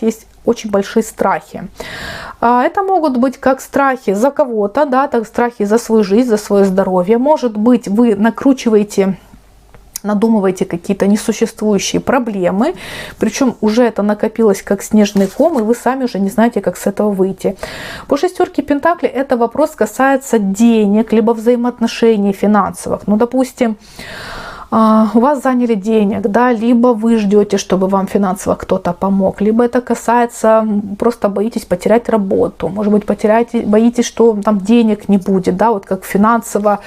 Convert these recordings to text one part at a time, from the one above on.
есть очень большие страхи. Это могут быть как страхи за кого-то, да, так страхи за свою жизнь, за свое здоровье. Может быть, вы надумываете какие-то несуществующие проблемы, причем уже это накопилось как снежный ком, и вы сами уже не знаете, как с этого выйти. По шестерке пентаклей это вопрос касается денег, либо взаимоотношений финансовых. Ну, допустим, у вас заняли денег, да, либо вы ждете, чтобы вам финансово кто-то помог, либо это касается, просто боитесь потерять работу, может быть, боитесь, что там денег не будет, да, вот как финансово,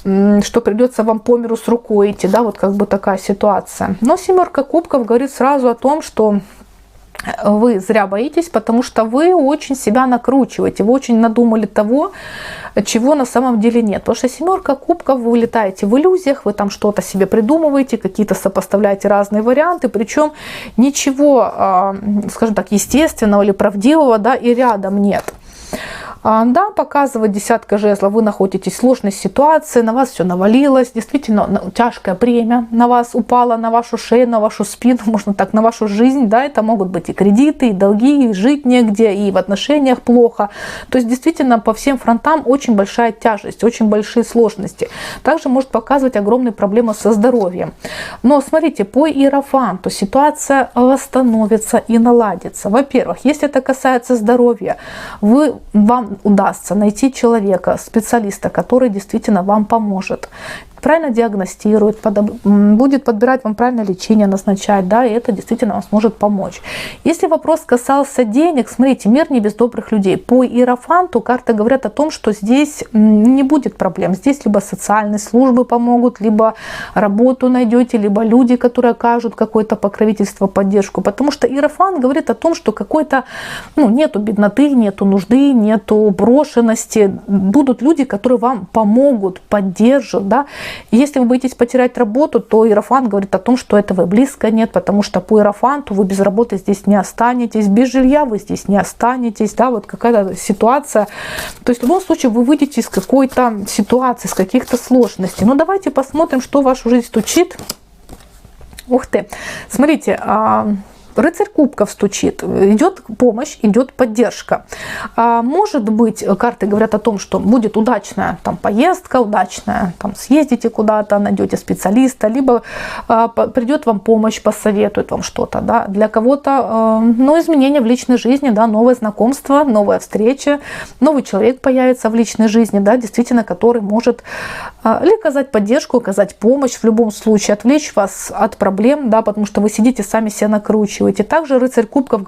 что придется вам по миру с рукой идти, да, вот как бы такая ситуация. Но семерка кубков говорит сразу о том, что вы зря боитесь, потому что вы очень себя накручиваете, вы очень надумали того, чего на самом деле нет. Потому что семерка кубков, вы летаете в иллюзиях, вы там что-то себе придумываете, какие-то сопоставляете разные варианты, причем ничего, скажем так, естественного или правдивого, да, и рядом нет. Да, показывает десятка жезлов, вы находитесь в сложной ситуации, на вас все навалилось, действительно тяжкое бремя на вас упало, на вашу шею, на вашу спину, можно так, на вашу жизнь, да, это могут быть и кредиты, и долги, и жить негде, и в отношениях плохо, то есть действительно по всем фронтам очень большая тяжесть, очень большие сложности. Также может показывать огромные проблемы со здоровьем. Но смотрите, по иерофанту ситуация восстановится и наладится. Во-первых, если это касается здоровья, вам удастся найти человека, специалиста, который действительно вам поможет, правильно диагностирует, будет подбирать вам правильное лечение, назначать, да, и это действительно вам сможет помочь. Если вопрос касался денег, смотрите, мир не без добрых людей. По иерофанту карты говорят о том, что здесь не будет проблем. Здесь либо социальные службы помогут, либо работу найдете, либо люди, которые окажут какое-то покровительство, поддержку. Потому что иерофант говорит о том, что какой-то, нету бедноты, нету нужды, нету брошенности. Будут люди, которые вам помогут, поддержат, да. Если вы боитесь потерять работу, то иерофант говорит о том, что этого и близко нет, потому что по иерофанту вы без работы здесь не останетесь, без жилья вы здесь не останетесь, да, вот какая-то ситуация. То есть в любом случае вы выйдете из какой-то ситуации, из каких-то сложностей. Но давайте посмотрим, что в вашу жизнь стучит. Ух ты, смотрите, рыцарь кубков стучит, идет помощь, идет поддержка. Может быть, карты говорят о том, что будет удачная там поездка, удачная, там съездите куда-то, найдете специалиста, либо придет вам помощь, посоветует вам что-то, да. Для кого-то, изменения в личной жизни, да, новое знакомство, новая встреча, новый человек появится в личной жизни, да, действительно, который может или оказать поддержку, оказать помощь, в любом случае отвлечь вас от проблем, да, потому что вы сидите сами себя накручиваете. Также рыцарь кубков